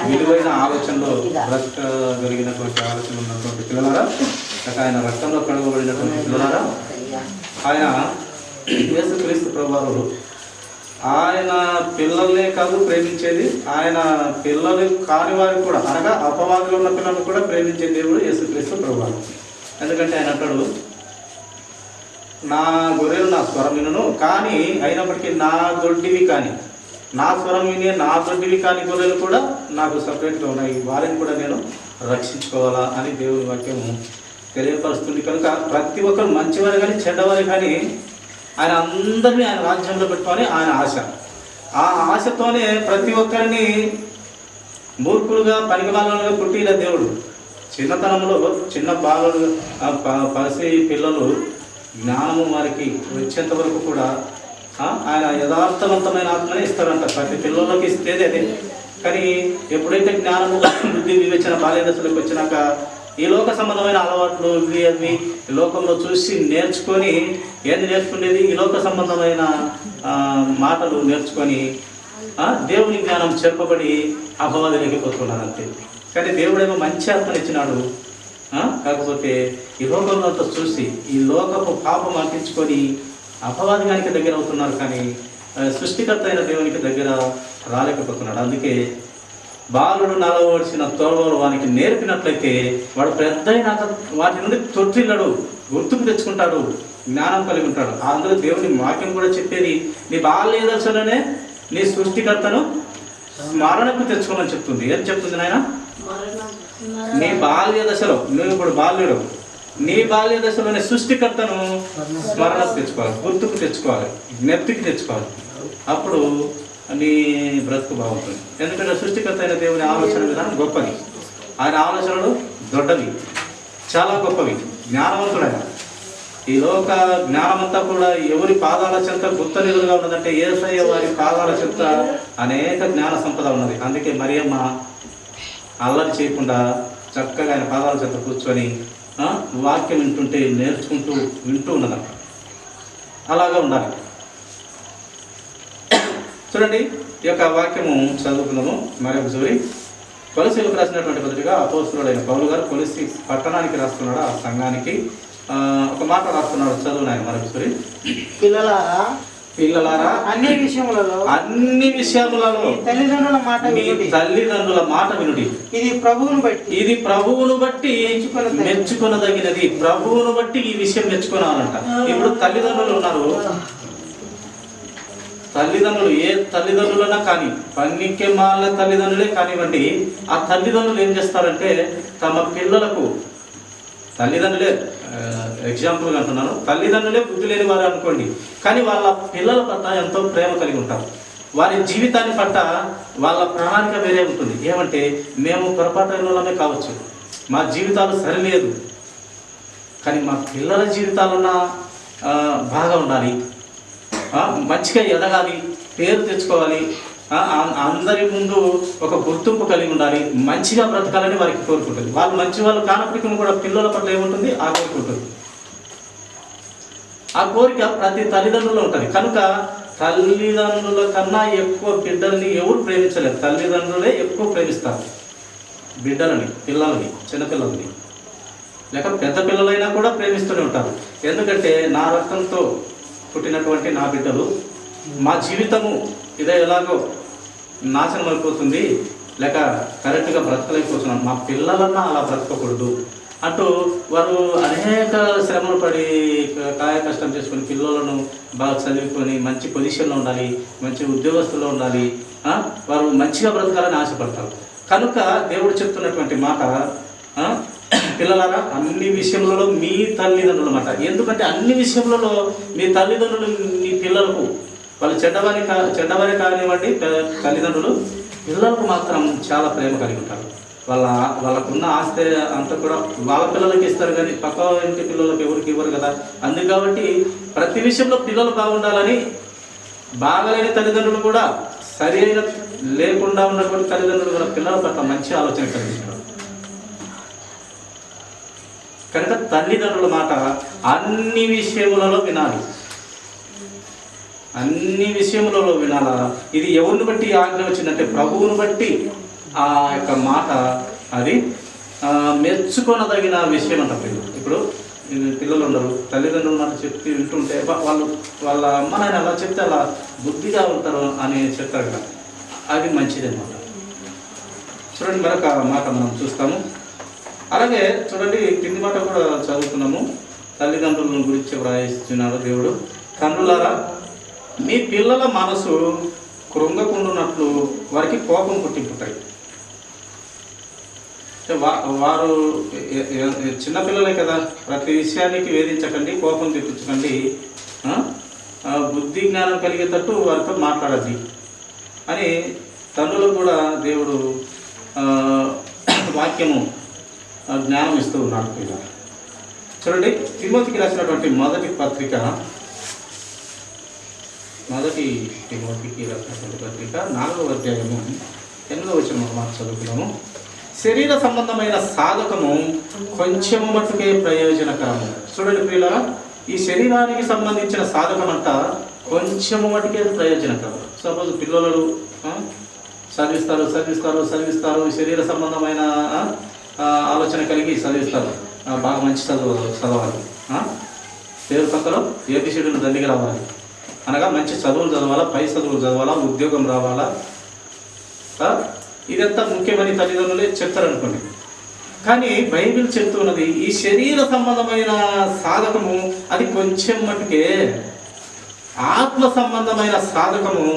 విలువైన ఆలోచనలో బ్రతకగలిగినటువంటి ఆలోచన ఉన్నటువంటి పిల్లలారా, ఆయన రక్తంలో కడగబడినటువంటి పిల్లలారా, ఆయన యేసుక్రీస్తు ప్రభువారు ఆయన పిల్లల్నే కాదు ప్రేమించేది, ఆయన పిల్లలు కాని వారికి కూడా, అనగా అపవాదులు ఉన్న పిల్లలను కూడా ప్రేమించే దేవుడు యేసుక్రీస్తు ప్రభువారు. ఎందుకంటే ఆయన అంటాడు, నా గొర్రెలు నా స్వరం వినును, కానీ అయినప్పటికీ నా దొడ్డివి కానీ, నా స్వరం విని నా దొడ్డివి కానీ గొర్రెలు కూడా నాకు సపరేట్గా ఉన్నాయి, వారిని కూడా నేను రక్షించుకోవాలా అని దేవుని వాక్యము తెలియపరుస్తుంది. కనుక ప్రతి ఒక్కరు మంచివారు కానీ చెడ్డవారు కానీ ఆయన అందరినీ ఆయన రాజ్యంలో పెట్టుకొని ఆయన ఆశ, ఆ ఆశతోనే ప్రతి ఒక్కరిని మూర్ఖులుగా పనికిమాలుగా పుట్టిన దేవుడు. చిన్నతనంలో చిన్న బాలుడు పసి పిల్లలు జ్ఞానము వారికి వచ్చేంత వరకు కూడా ఆయన యథార్థవంతమైన ఆత్మనే ఇస్తారంట. ప్రతి పిల్లలకి ఇస్తేదే అదే. కానీ ఎప్పుడైతే జ్ఞానము బుద్ధి వివేచన బాల్య దశలోకి వచ్చినాక ఈ లోక సంబంధమైన అలవాట్లు ఇవి అవి లోకంలో చూసి నేర్చుకొని ఏది నేర్చుకునేది ఈ లోక సంబంధమైన మాటలు నేర్చుకొని దేవుని జ్ఞానం చెప్పబడి అపవాదులకి పోతున్నారు అంతే. కానీ దేవుడేమో మంచి ఆత్మనిచ్చినాడు. కాకపోతే ఈ లోకంలో చూసి ఈ లోకపు పాపం అంటించుకొని అపవాదానికి దగ్గర అవుతున్నారు, కానీ సృష్టికర్త అయిన దేవునికి దగ్గర రాలేకపోతున్నాడు. అందుకే బాలుడు నలవలసిన తోడవలు వానికి నేర్పినట్లయితే వాడు పెద్ద అయినాక వాటి నుండి తొట్టిల్లడు, గుర్తుకు తెచ్చుకుంటాడు, జ్ఞానం కలిగి ఉంటాడు. అందులో దేవుని వాక్యం కూడా చెప్పేది, నీ బాల్య దశలోనే నీ సృష్టికర్తను స్మరణకు తెచ్చుకోమని చెప్తుంది. ఏం చెప్తుంది నాయన? నీ బాల్య దశలో, నువ్వు ఇప్పుడు బాల్యుడు, నీ బాల్య దశలోనే సృష్టికర్తను స్మరణకు తెచ్చుకోవాలి, గుర్తుకు తెచ్చుకోవాలి, జ్ఞప్తికి తెచ్చుకోవాలి. అప్పుడు నీ బ్రతుకు బాగుంటుంది. ఎందుకంటే సృష్టికర్త అయిన దేవుని ఆలోచన విధానం గొప్పది, ఆయన ఆలోచనలు దొడ్డవి, చాలా గొప్పవి. జ్ఞానవంతుడైన ఈ లోక జ్ఞానమంతా కూడా ఎవరి పాదాల చెంత గుర్తనిలుగా ఉన్నదంటే యేసయ్య వారి పాదాల చెంత అనేక జ్ఞాన సంపద ఉన్నది. అందుకే మరియమ్మ అల్లరి చేయకుండా చక్కగా ఆయన పాదాల చెంత కూర్చొని వాక్యం వింటుంటే నేర్చుకుంటూ వింటూ ఉన్నదంట. అలాగా ఉండాలి. చూడండి, ఈ యొక్క వాక్యము చదువుకుందాము మరొకసారి. కొలసీలకు రాసినటువంటి పత్రిక అపోస్తలుడైన పౌలు గారు కొలసీ పట్టణానికి రాస్తున్నాడు, ఆ సంఘానికి ఒక మాట రాస్తున్నాడు. చదువు నాయన మరొకసారి. పిల్లలారా అన్ని విషయములలో తల్లిదండ్రుల మాట వినుడి, ఇది ప్రభువును బట్టి మెచ్చుకొనదగినది. ప్రభువును బట్టి ఈ విషయం మెచ్చుకోవాలంట. ఇప్పుడు తల్లిదండ్రులు ఉన్నారు, తల్లిదండ్రులు ఏ తల్లిదండ్రులైనా కానీ, పన్నికే మాల తల్లిదండ్రులే కానివ్వండి, ఆ తల్లిదండ్రులు ఏం చేస్తారంటే తమ పిల్లలకు, తల్లిదండ్రులే ఎగ్జాంపుల్గా అంటున్నాను, తల్లిదండ్రులే బుద్ధి లేని వారు అనుకోండి, కానీ వాళ్ళ పిల్లల పట్ల ఎంతో ప్రేమ కలిగి ఉంటారు. వారి జీవితాన్ని పట్ల వాళ్ళ ప్రణాళిక వేరే ఉంటుంది. ఏమంటే మేము పొరపాటులోనే కావచ్చు, మా జీవితాలు సరిలేదు, కానీ మా పిల్లల జీవితాలన్నా బాగా ఉండాలి, మంచిగా ఎదగాలి, పేరు తెచ్చుకోవాలి, అందరి ముందు ఒక గుర్తింపు కలిగి ఉండాలి, మంచిగా బ్రతకాలని వారికి కోరుకుంటుంది. వాళ్ళు మంచి వాళ్ళు కానప్పటికీ కూడా పిల్లల పట్ల ఏముంటుంది? ఆ కోరిక ఉంటుంది. ఆ కోరిక ప్రతి తల్లిదండ్రులు ఉంటుంది. కనుక తల్లిదండ్రుల కన్నా ఎక్కువ బిడ్డల్ని ఎవరు ప్రేమించలేరు, తల్లిదండ్రులే ఎక్కువ ప్రేమిస్తారు బిడ్డలని, పిల్లలని, చిన్నపిల్లలని, లేక పెద్ద పిల్లలైనా కూడా ప్రేమిస్తూనే ఉంటారు. ఎందుకంటే నా రక్తంతో పుట్టినటువంటి నా బిడ్డలు, మా జీవితము ఇదే ఎలాగో నాశనం అయిపోతుంది, లేక కరెక్ట్గా బ్రతకలేకపోతున్నాం, మా పిల్లలన్నా అలా బ్రతకకూడదు అంటూ వారు అనేక శ్రమలు పడి కాయ కష్టం చేసుకొని పిల్లలను బాగా చదువుకొని మంచి పొజిషన్లో ఉండాలి, మంచి ఉద్యోగస్తుల్లో ఉండాలి, వారు మంచిగా బ్రతకాలని ఆశపడతారు. కనుక దేవుడు చెప్తున్నటువంటి మాట, పిల్లలారా అన్ని విషయంలో మీ తల్లిదండ్రులు అన్నమాట. ఎందుకంటే అన్ని విషయంలో మీ తల్లిదండ్రులు మీ పిల్లలకు, వాళ్ళు చెడ్డవారే కానివ్వండి, తల్లిదండ్రులు పిల్లలకు మాత్రం చాలా ప్రేమ కలిగి ఉంటారు. వాళ్ళకున్న ఆస్తి అంతా కూడా వాళ్ళ పిల్లలకి ఇస్తారు, కానీ పక్క ఇంటి పిల్లలకు ఎవరికి ఇవ్వరు కదా. అందుకు కాబట్టి ప్రతి విషయంలో పిల్లలు బాగుండాలని, బాగలేని తల్లిదండ్రులు కూడా, సరి అయిన లేకుండా ఉన్నటువంటి తల్లిదండ్రులు కూడా పిల్లల పట్ల మంచి ఆలోచన కలిగిస్తారు. కనుక తల్లిదండ్రుల మాట అన్ని విషయములలో వినాలి, అన్ని విషయములలో వినాలా. ఇది ఎవరిని బట్టి ఆజ్ఞ వచ్చిందంటే ప్రభువును బట్టి ఆ యొక్క మాట అది మెచ్చుకొనదగిన విషయం అంట. ఇప్పుడు పిల్లలు ఉండరు, తల్లిదండ్రుల మాట చెప్తే వింటుంటే వాళ్ళ అమ్మ నాయన అలా చెప్తే అలా బుద్ధిగా ఉంటారు అని చెప్తారు కదా, అది మంచిదన్నమాట. చూడండి, మరొక మాట మనం చూస్తాము. అలాగే చూడండి, కింది మాట కూడా చదువుతున్నాము. తల్లిదండ్రుల గురించి వ్రాయిస్తున్నాడు దేవుడు. తండ్రులారా, మీ పిల్లల మనసు కృంగకుండునట్లు వారికి కోపం పుట్టింపుతాయి. వారు చిన్నపిల్లలే కదా, ప్రతి విషయానికి వేధించకండి, కోపం తెప్పించకండి, బుద్ధి జ్ఞానం కలిగేటట్టు వారితో మాట్లాడద్ది అని తండ్రులకు కూడా దేవుడు వాక్యము జ్ఞానం ఇస్తూ ఉన్నాడు. ఇలా చూడండి, తిమోతికి రాసినటువంటి మొదటి పత్రిక 4వ అధ్యాయము 8వ వచనం మాట చదువుకున్నాము. శరీర సంబంధమైన సాధకము కొంచెము మట్టుకే ప్రయోజనకరము. చూడండి ప్రియులారా, ఈ శరీరానికి సంబంధించిన సాధకం అంట కొంచెము మట్టుకే ప్రయోజనకరం. సపోజ్ పిల్లలు చదివిస్తారు, శరీర సంబంధమైన ఆలోచన కలిగి చదివిస్తారు, బాగా మంచి చదవాలి, పేరు పక్కలో ఏబిసిడీలు దండిగా రావాలి, అనగా మంచి చదువులు చదవాలా, పై చదువులు చదవాలా, ఉద్యోగం రావాలా, ఇదంతా ముఖ్యమని తల్లిదండ్రులే చెప్తారనుకోండి. కానీ బైబిల్ చెప్తున్నది ఈ శరీర సంబంధమైన సాధకము అది కొంచెం మటుకే, ఆత్మ సంబంధమైన సాధకము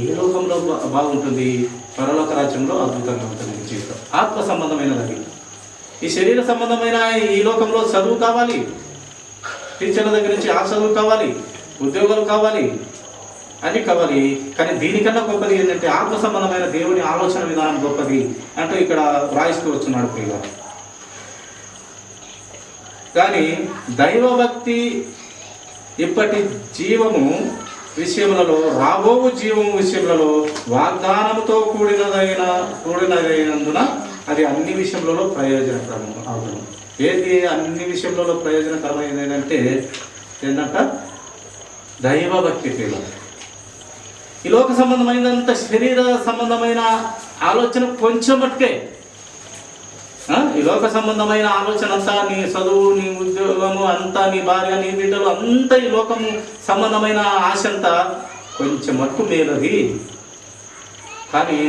ఏ లోకంలో బాగుంటుంది, పరలోక రాజ్యంలో అద్భుతంగా ఉంటుంది జీవితం. ఆత్మ సంబంధమైనది. ఈ శరీర సంబంధమైన ఈ లోకంలో చదువు కావాలి, టీచర్ల దగ్గర నుంచి ఆ చదువు కావాలి, ఉద్యోగాలు కావాలి, అన్నీ కావాలి. కానీ దీనికన్నా గొప్పది ఏంటంటే ఆత్మ సంబంధమైన దేవుని ఆలోచన విధానం గొప్పది అంటూ ఇక్కడ వ్రాయిస్తూ వచ్చున్నాడు ప్రియుల. కానీ దైవభక్తి ఇప్పటి జీవము విషయములలో, రాబో జీవము విషయములలో వాగ్దానముతో కూడినదైనందున అది అన్ని విషయములలో ప్రయోజనకరము అవును. ఏది అన్ని విషయంలో ప్రయోజనకరమైనదంటే ఏంటంట, దైవభక్తి. ఈ లోక సంబంధమైనంత శరీర సంబంధమైన ఆలోచన కొంచెం మట్టుకే. ఈ లోక సంబంధమైన ఆలోచన అంతా, నీ చదువు, నీ ఉద్యోగము అంతా, నీ భార్య, నీ బిడ్డలు అంతా, ఈ లోకము సంబంధమైన ఆశ అంతా కొంచెం మట్టుకు మేలది. కానీ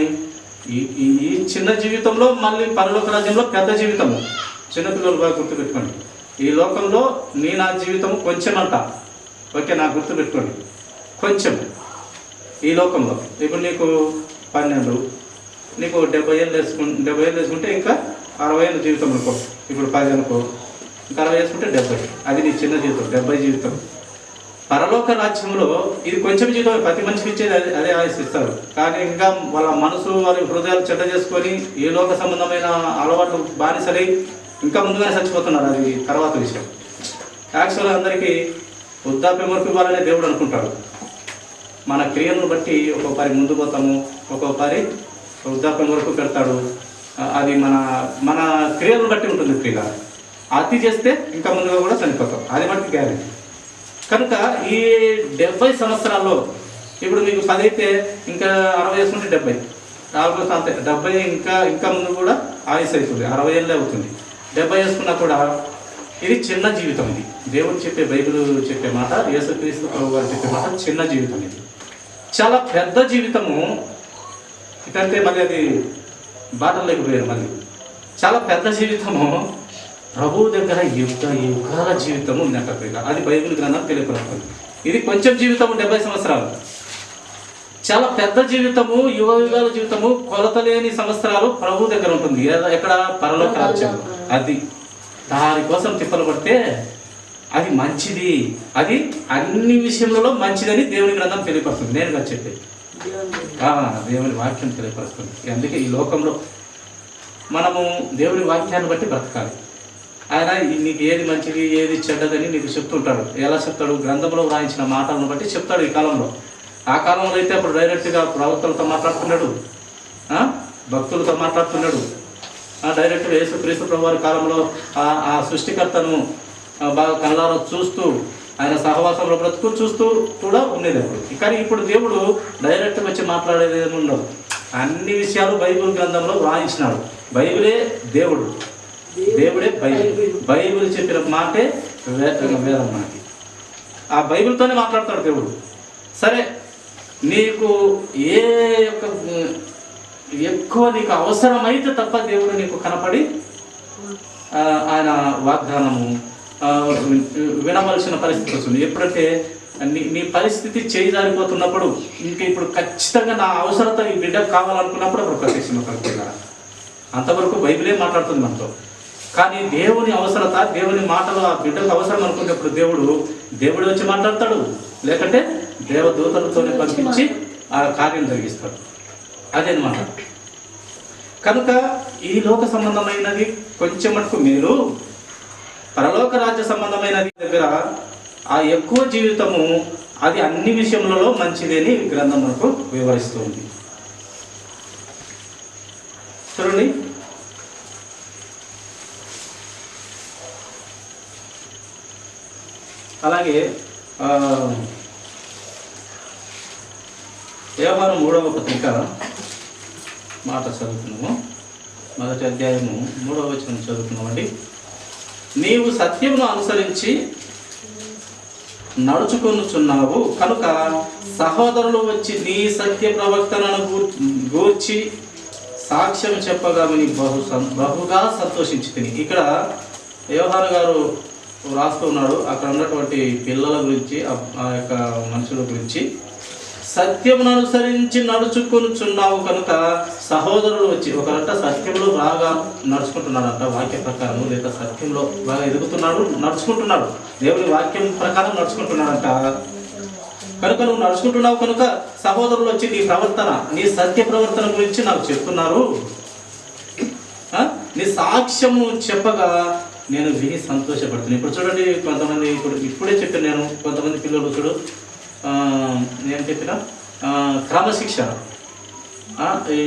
ఈ చిన్న జీవితంలో మళ్ళీ పరలోక రాజ్యంలో పెద్ద జీవితము. చిన్నపిల్లలు బాగా గుర్తుపెట్టుకోండి, ఈ లోకంలో నా జీవితము కొంచెం అంట, ఓకే, నాకు గుర్తుపెట్టుకోండి, కొంచెం. ఈ లోకంలో ఇప్పుడు నీకు 12, నీకు 70 ఏళ్ళు వేసుకుంటే ఇంకా 60 ఏళ్ళ జీవితం అనుకో. ఇప్పుడు 10 అనుకో, ఇంకా 60 వేసుకుంటే 70, అది నీ చిన్న జీవితం, 70 జీవితం. పరలోక రాజ్యంలో ఇది కొంచెం జీవితం, ప్రతి మనిషికి ఇచ్చేది అదే ఆశిస్తారు. కానీ ఇంకా వాళ్ళ మనసు, వాళ్ళ హృదయాలు చెడ్డ చేసుకొని ఏ లోక సంబంధమైన అలవాట్లు బానిసలై ఇంకా ముందుగానే చచ్చిపోతున్నారు. అది తర్వాత విషయం. యాక్చువల్గా అందరికీ వృద్ధాప్యం వరకు ఇవ్వాలనే దేవుడు అనుకుంటాడు. మన క్రియలను బట్టి ఒక్కొక్కరి ముందు పోతాము, ఒక్కొక్కరి వృద్ధాప్యం వరకు పెడతాడు. అది మన క్రియలను బట్టి ఉంటుంది. క్రియ అతి చేస్తే ఇంకా ముందుగా కూడా చనిపోతాం, అది బట్టి గ్యారెంటీ. కనుక ఈ 70 సంవత్సరాల్లో ఇప్పుడు మీకు 10 అయితే ఇంకా 60 వేసుకుంటే 70, ఆల్మోస్ట్ అంతే 70, ఇంకా ముందు కూడా ఆయుష్ అవుతుంది, 60 ఏళ్ళే అవుతుంది. 70 వేసుకున్నా కూడా ఇది చిన్న జీవితం. ఇది దేవుడు చెప్పే, బైబిల్ చెప్పే మాట, యేసుక్రీస్తు ప్రభు గారు చెప్పే మాట, చిన్న జీవితం. ఇది చాలా పెద్ద జీవితము. ఇకంటే మళ్ళీ అది బాటల్లోకి పోయారు. మళ్ళీ చాలా పెద్ద జీవితము ప్రభువు దగ్గర యుగాల జీవితము ఉందంట. అది బైబిల్ గ్రంథం తెలియపడుతుంది. ఇది కొంచెం జీవితము 70 సంవత్సరాలు, చాలా పెద్ద జీవితము, యుగాల జీవితము, కొలతలేని సంవత్సరాలు ప్రభు దగ్గర ఉంటుంది. ఎక్కడ? పరలోక రాజ్యం. అది దానికోసం తిప్పలు పడితే అది మంచిది, అది అన్ని విషయంలో మంచిదని దేవుని గ్రంథం తెలియపరుస్తుంది. నేనుగా చెప్పేది దేవుని వాక్యం తెలియపరుస్తుంది. అందుకే ఈ లోకంలో మనము దేవుని వాక్యాన్ని బట్టి బ్రతకాలి. ఆయన నీకు ఏది మంచిది, ఏది చెడ్డదని నీకు చెప్తుంటాడు. ఎలా చెప్తాడు? గ్రంథంలో వ్రాయించిన మాటలను బట్టి చెప్తాడు. ఈ కాలంలో, ఆ కాలంలో అయితే అప్పుడు డైరెక్ట్గా ప్రవక్తలతో మాట్లాడుతున్నాడు, భక్తులతో మాట్లాడుతున్నాడు. డైరెక్ట్గా యేసుక్రీస్తు ప్రభువారి కాలంలో ఆ సృష్టికర్తను బాగా కళ్ళారా చూస్తూ, ఆయన సహవాసంలో బ్రతుకు చూస్తూ కూడా ఉండేది అప్పుడు. కానీ ఇప్పుడు దేవుడు డైరెక్ట్గా వచ్చి మాట్లాడేది ఏమి ఉండదు. అన్ని విషయాలు బైబిల్ గ్రంథంలో వ్రాయించినాడు. బైబిలే దేవుడు, దేవుడే బైబిల్. బైబిల్ చెప్పిన మాటే వేదం మనకి. ఆ బైబిల్తోనే మాట్లాడతాడు దేవుడు. సరే, నీకు ఏ యొక్క ఎక్కువ నీకు అవసరమైతే తప్ప దేవుడు నీకు కనపడి ఆయన వాగ్దానము వినవలసిన పరిస్థితి వస్తుంది. ఎప్పుడంటే నీ పరిస్థితి చేయిదారిపోతున్నప్పుడు, ఇంకా ఇప్పుడు ఖచ్చితంగా నా అవసరత ఈ బిడ్డకు కావాలనుకున్నప్పుడు అప్పుడు ప్రత్యక్షమవుతాడు. అంతవరకు బైబిలే మాట్లాడుతుంది మనతో. కానీ దేవుని అవసరత, దేవుని మాటలు ఆ బిడ్డకు అవసరం అనుకున్నప్పుడు దేవుడు వచ్చి మాట్లాడతాడు, లేకంటే దేవదూతలతోనే పంపించి ఆ కార్యం జరిగిస్తాడు. అదేనమాట. కనుక ఈ లోక సంబంధమైనది కొంచెం మటుకు మేలు, పరలోక రాజ్య సంబంధమైనది దగ్గర ఆ ఎక్కువ జీవితము అది అన్ని విషయములలో మంచిదని గ్రంథం మనకు వివరిస్తూ ఉంది. చూడండి, అలాగే యోహాను 3వ పత్రిక మాట చదువుతున్నాము. 1వ అధ్యాయము 3వ వచనం చదువుతున్నామండి. నీవు సత్యమును అనుసరించి నడుచుకొనుచున్నావు కనుక సహోదరులు వచ్చి నీ సత్య ప్రవక్తలను గూర్చి సాక్ష్యం చెప్పగా విని బహుగా సంతోషించి తిని. ఇక్కడ యోహాను గారు రాస్తూ ఉన్నాడు అక్కడ ఉన్నటువంటి పిల్లల గురించి, ఆ యొక్క మనుషుల గురించి. సత్యమును అనుసరించి నడుచుకొనుచున్నావు కనుక సహోదరులు వచ్చి, ఒకరంట సత్యంలో బాగా నడుచుకుంటున్నాడంట వాక్య ప్రకారం, లేదా సత్యంలో బాగా ఎదుగుతున్నాడు, నడుచుకుంటున్నాడు, దేవుని వాక్యం ప్రకారం నడుచుకుంటున్నాడంట. కనుక నువ్వు నడుచుకుంటున్నావు కనుక సహోదరులు వచ్చి నీ ప్రవర్తన, నీ సత్య ప్రవర్తన గురించి నాకు చెప్తున్నారు, నీ సాక్ష్యము చెప్పగా నేను విని సంతోషపడుతున్నాను. ఇప్పుడు చూడండి, కొంతమంది ఇప్పుడే చెప్పాను నేను, కొంతమంది పిల్లలు చూడు, నేను చెప్పిన క్రమశిక్షణ,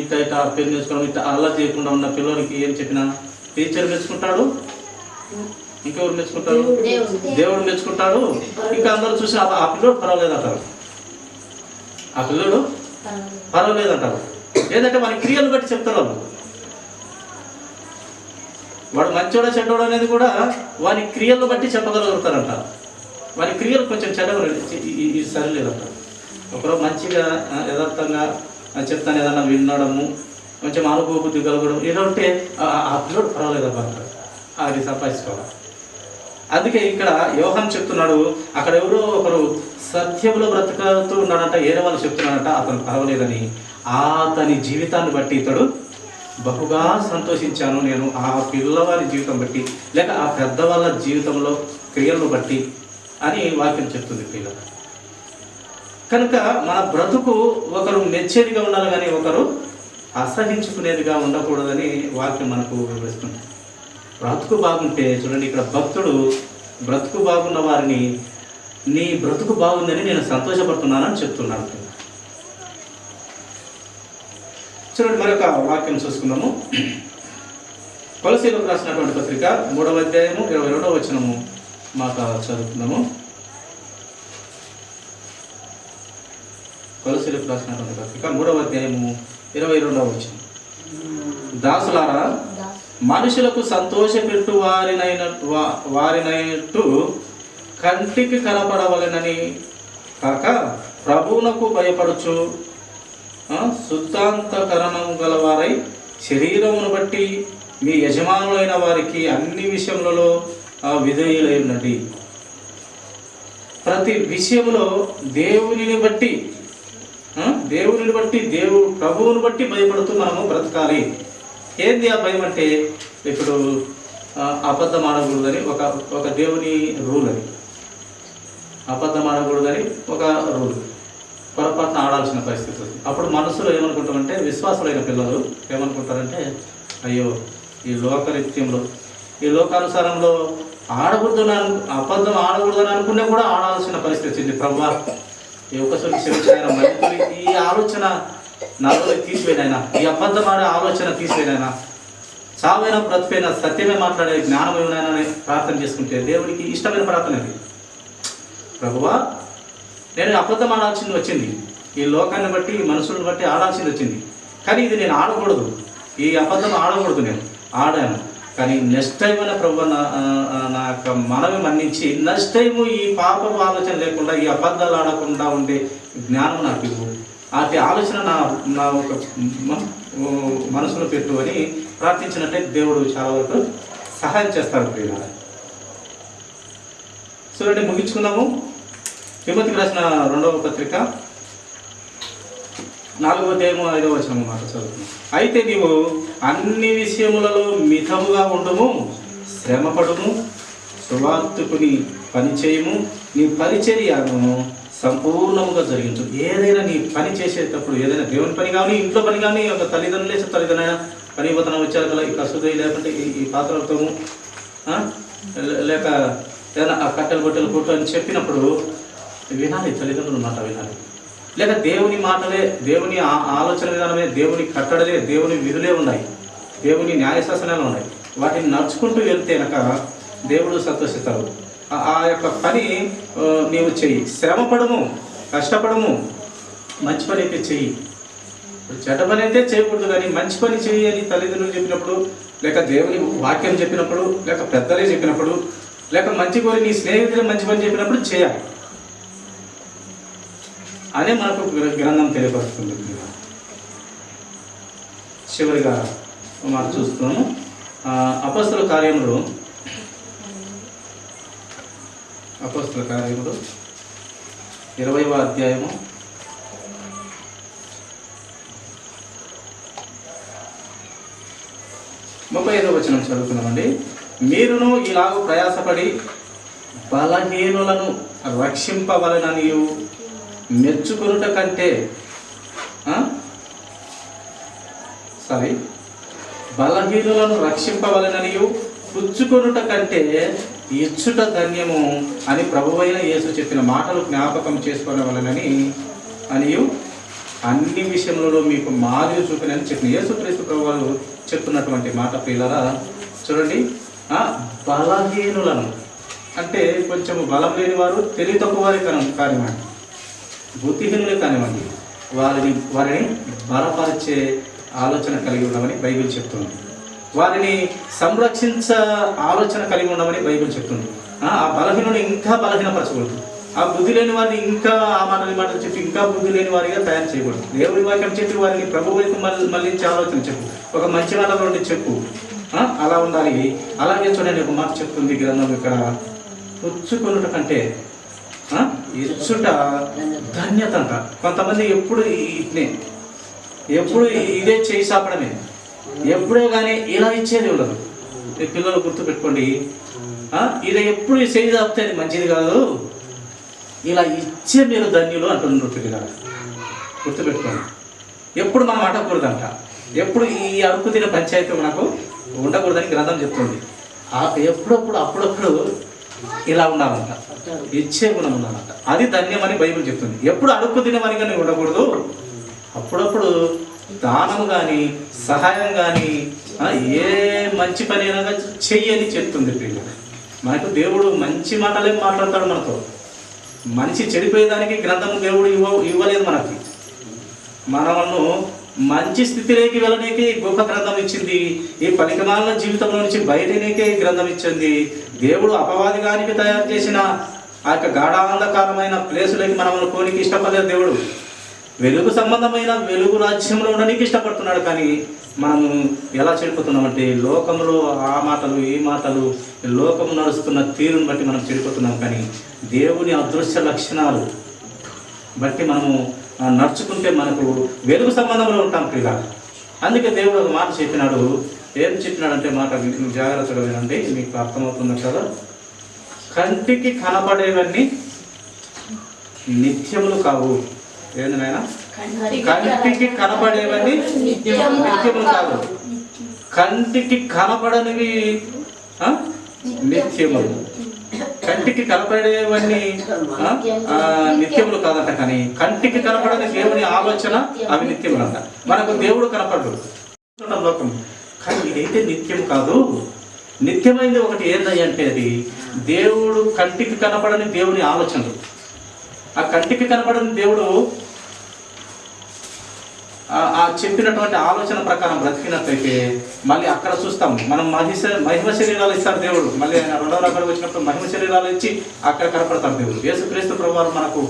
ఇట్లా ఇట్లా పేరు నేర్చుకోవడం, ఇట్లా అలా చేయకుండా ఉన్న పిల్లలకి ఏం చెప్పినా టీచర్ మెచ్చుకుంటాడు, ఇంకెవరు మెచ్చుకుంటారు, దేవుడు మెచ్చుకుంటాడు. ఇంకా అందరూ చూసి ఆ పిల్లడు పర్వాలేదంటారు, ఆ పిల్లడు పర్వాలేదంటారు. ఏదంటే వారి క్రియలు బట్టి చెప్తారు. వాడు మంచోడా చెడ్డోడా అనేది కూడా వారి క్రియలను బట్టి చెప్పగలుగుతారంట. వారి క్రియలు కొంచెం చెడ్డగా ఇది సరిలేదంట. ఒకరు మంచిగా యథార్థంగా చెప్తాను ఏదన్నా వినడము, కొంచెం అనుభవ బుద్ధి కలగడం ఏదంటే ఆ పిల్లడు పర్వాలేదబ్బా అంటారు, అది సంపాదించుకోవాలి. అందుకే ఇక్కడ యోహాను చెప్తున్నాడు, అక్కడ ఎవరో ఒకరు సత్యంలో బ్రతుకుతూ ఉన్నాడంట, ఏరే వాళ్ళు చెప్తున్నాడంట అతను పర్వాలేదని. అతని జీవితాన్ని బట్టి ఇతడు బహుగా సంతోషించాను నేను, ఆ పిల్లవారి జీవితం బట్టి, లేక ఆ పెద్దవాళ్ళ జీవితంలో క్రియలను బట్టి అని వాక్యం చెప్తుంది పిల్లలు. కనుక మన బ్రతుకు ఒకరు మెచ్చేదిగా ఉండాలి కానీ ఒకరు అసహించుకునేదిగా ఉండకూడదని వాక్యం మనకు వివరిస్తుంది. బ్రతుకు బాగుంటే చూడండి, ఇక్కడ భక్తుడు బ్రతుకు బాగున్న వారిని నీ బ్రతుకు బాగుందని నేను సంతోషపడుతున్నానని చెప్తున్నాను. చూడండి, మరొక వాక్యం చూసుకుందాము. కొలసీలకు రాసినటువంటి పత్రిక 3వ అధ్యాయము 22వ వచనము మాట చదువుకుందాము. కొలసీలకు రాసినటువంటి పత్రిక 3వ అధ్యాయము 22వ వచనం. దాసులారా, మనుషులకు సంతోషపెట్టు వారినైనట్టు కంటికి కనపడవలెనని కాక ప్రభువునకు భయపడుచు శుద్ధాంతకరణం గలవారై శరీరమును బట్టి మీ యజమానులైన వారికి అన్ని విషయములలో విధేయులై ఉన్నది. ప్రతి విషయంలో దేవుని బట్టి ప్రభువుని బట్టి భయపడుతూ మనము బ్రతకాలి. ఏంది ఆ భయం అంటే, ఇప్పుడు అబద్ధం ఆడకూడదని ఒక దేవుని రూల్, అది అబద్ధం ఆడకూడదని ఒక రూల్, పొరపాటున ఆడాల్సిన పరిస్థితి ఉంది. అప్పుడు మనసులో ఏమనుకుంటామంటే, విశ్వాసులైన పిల్లలు ఏమనుకుంటారంటే, అయ్యో ఈ లోకరీత్యంలో ఈ లోకానుసారంలో అబద్ధం ఆడకూడదని అనుకునే కూడా ఆడాల్సిన పరిస్థితి వచ్చింది. ప్రభువా ఈ ఒక్కసారి క్షమించిన మళ్ళీ ఈ ఆలోచన నాలో తీసివేయనైనా, ఈ అబద్ధం ఆడే ఆలోచన తీసివేయనైనా, చావైనా బ్రతికైనా సత్యమే మాట్లాడే జ్ఞానం ఏమైనా ప్రార్థన చేసుకుంటే దేవుడికి ఇష్టమైన ప్రార్థన అది. ప్రభువా నేను అబద్ధం ఆడాల్సింది వచ్చింది, ఈ లోకాన్ని బట్టి ఈ మనుషులను బట్టి ఆడాల్సింది వచ్చింది, కానీ ఇది నేను ఆడకూడదు, ఈ అబద్ధం ఆడకూడదు, నేను ఆడాను. కానీ నెక్స్ట్ టైం అనే ప్రభు నా యొక్క మనవి మన్నించి నెక్స్ట్ టైము ఈ పాపపు ఆలోచన లేకుండా, ఈ అబద్ధాలు ఆడకుండా ఉండే జ్ఞానం నాకు ఇవ్వు, అతి ఆలోచన నా ఒక మనసులో పెట్టు అని ప్రార్థించినట్టే దేవుడు చాలా వరకు సహాయం చేస్తాడు ప్రియులారా. చూడండి, ముగించుకుందాము. తిమోతికి రాసిన 2వ పత్రిక 4వ అధ్యాయము 5వ వచనము మాట చదువుతున్నాం. అయితే నీవు అన్ని విషయములలో మితముగా ఉండుము, శ్రమపడుము, సువార్తకుని పనిచేయము, నీ పరిచర్యను సంపూర్ణముగా జరిగించు. ఏదైనా నీ పని చేసేటప్పుడు, ఏదైనా దేవుని పని కానీ, ఇంట్లో పని కానీ, ఒక తల్లిదండ్రులు వేసే తల్లిదండ్రులైనా పని పోతనం వచ్చారు కదా, ఈ కసుదై లేకుంటే ఈ పాత్రలతోము లేక ఏదైనా ఆ కట్టెలు గొట్టెలు కొట్టు అని చెప్పినప్పుడు వినాలి, తల్లిదండ్రుల మాట వినాలి. లేక దేవుని మాటలే, దేవుని ఆలోచన విధానమే, దేవుని కట్టడలే, దేవుని విధులే ఉన్నాయి, దేవుని న్యాయశాసనాలు ఉన్నాయి. వాటిని నడుచుకుంటూ వెళ్తే కనుక దేవుడు సంతోషిస్తాడు. ఆ యొక్క పని నీవు చెయ్యి, శ్రమపడము, కష్టపడము, మంచి పని అయితే చెయ్యి. చెడ్డ పని అయితే చేయకూడదు, కానీ మంచి పని చెయ్యి అని తల్లిదండ్రులు చెప్పినప్పుడు, లేక దేవుని వాక్యం చెప్పినప్పుడు, లేక పెద్దలే చెప్పినప్పుడు, లేక మంచి కోరి నీ స్నేహితులు మంచి పని చెప్పినప్పుడు చేయాలి అనే మనకు గ్రంథం తెలియపరుస్తుంది. చివరిగా మనం చూస్తున్నాము అపొస్తలుల కార్యములు 20వ అధ్యాయము 35వ వచనం చదువుతున్నామండి. మీరును ఇలాగ ప్రయాసపడి బలహీనులను రక్షింపవలననియు మెచ్చుకొనుట కంటే బలహీనులను రక్షింపవలననియు పుచ్చుకొనుట కంటే ఇచ్చుట ధన్యము అని ప్రభువైన యేసు చెప్పిన మాటలు జ్ఞాపకం చేసుకోవలనని అనియు అన్ని విషయంలో మీకు మాదిరి చూపినని చెప్పిన యేసుక్రీస్తు ప్రభువారు చెప్తున్నటువంటి మాట ప్రియులారా. చూడండి, బలహీనులను అంటే కొంచెం బలం లేని వారు, తెలివి తక్కువ వారి కానివ్వండి, బుద్ధిహీనులే కానివ్వండి, వారిని బలపరిచే ఆలోచన కలిగి ఉండమని బైబిల్ చెప్తుంది. వారిని సంరక్షించ ఆలోచన కలిగి ఉండమని బైబిల్ చెప్తుంది. ఆ బలహీనుని ఇంకా బలహీనపరచకూడదు, ఆ బుద్ధి లేని వారిని ఇంకా ఆ మాటలు చెప్పి ఇంకా బుద్ధి లేని వారిగా తయారు చేయకూడదు. దేవుడి వాక్యం చెప్పి వారిని ప్రభు వైపు మళ్ళించే ఆలోచన చెప్పు, ఒక మంచి మాట నుండి చెప్పు, అలా ఉండాలి. అలాగే చూడండి, ఒక మాట చెప్తుంది గ్రంథం ఇక్కడ, పుచ్చుకొనుట కంటే ఇచ్చుట ధన్యత అంట. కొంతమంది ఎప్పుడు ఇదే చేయి సాపడమే, ఎప్పుడే కానీ ఇలా ఇచ్చేది ఉండదు. పిల్లలు గుర్తుపెట్టుకోండి, ఇలా ఎప్పుడు చేయి సాపితే అది మంచిది కాదు, ఇలా ఇచ్చే మీరు ధన్యులు అంటున్నారు పిల్లలు. గుర్తుపెట్టుకోండి, ఎప్పుడు మనం అడగకూడదంట, ఎప్పుడు ఈ అడుగు తినే పంచాయతీ మనకు ఉండకూడదని గ్రంథం చెప్తుంది. అప్పుడప్పుడు ఇలా ఉండాలంట, ఇచ్చే గుణం ఉండాలంట, అది ధన్యం అని బైబిల్ చెప్తుంది. ఎప్పుడు అడుక్కు తినేవారిగా నువ్వు ఉండకూడదు, అప్పుడప్పుడు దానం కానీ సహాయం కానీ ఏ మంచి పని అయినా చెయ్యని చెప్తుంది పిల్లలు. మనకు దేవుడు మంచి మాటలే మాట్లాడతాడు మనతో. మనిషి చెడిపోయేదానికి గ్రంథము దేవుడు ఇవ్వలేదు మనకి. మనము మంచి స్థితిలోకి వెళ్ళడానికి గొప్ప గ్రంథం ఇచ్చింది. ఈ పనికిమాలిన జీవితంలో నుంచి బయటనేకే గ్రంథం ఇచ్చింది. దేవుడు అపవాదిగానికి తయారు చేసిన ఆ యొక్క గాఢాంధకారమైన ప్లేసులకి మనల్ని కోనికి ఇష్టపడలేదు. దేవుడు వెలుగు సంబంధమైన వెలుగు రాజ్యంలో ఉండడానికి ఇష్టపడుతున్నాడు. కానీ మనము ఎలా చెడిపోతున్నామంటే లోకంలో ఆ మాటలు ఈ మాటలు, లోకము నడుస్తున్న తీరును బట్టి మనం చెడిపోతున్నాం. కానీ దేవుని అదృశ్య లక్షణాలు బట్టి మనము నడుచుకుంటే మనకు వెలుగు సంబంధంలో ఉంటాం ప్రియులా. అందుకే దేవుడు ఒక మాట చెప్పినాడు. ఏం చెప్పినాడంటే మాట జాగ్రత్తగా వినండి, మీకు అర్థమవుతుంది కదా. కంటికి కనపడేవన్నీ నిత్యములు కావు. ఏంది నాయన? కంటికి కనపడేవన్నీ నిత్యములు కావు. కంటికి కనపడనివి నిత్యములు. కంటికి కనపడేవన్నీ నిత్యములు కాదంట. కానీ కంటికి కనపడని దేవుని ఆలోచన అవి నిత్యములు అంట. మనకు దేవుడు కనపడడు లోకం, కానీ ఇదైతే నిత్యం కాదు. నిత్యమైనది ఒకటి ఏంటంటే అంటే అది దేవుడు కంటికి కనపడని దేవుని ఆలోచనలు. ఆ కంటికి కనపడని దేవుడు ఆ చెప్పినటువంటి ఆలోచన ప్రకారం బ్రతికినట్లయితే మళ్ళీ అక్కడ చూస్తాం. మనం మహిమ శరీరాలు ఇస్తారు దేవుడు. మళ్ళీ ఆయన రెండవ రకాలు వచ్చినప్పుడు మహిమ శరీరాలు ఇచ్చి అక్కడ కనపడతారు దేవుడు. యేసుక్రీస్తు ప్రభువారు మనకు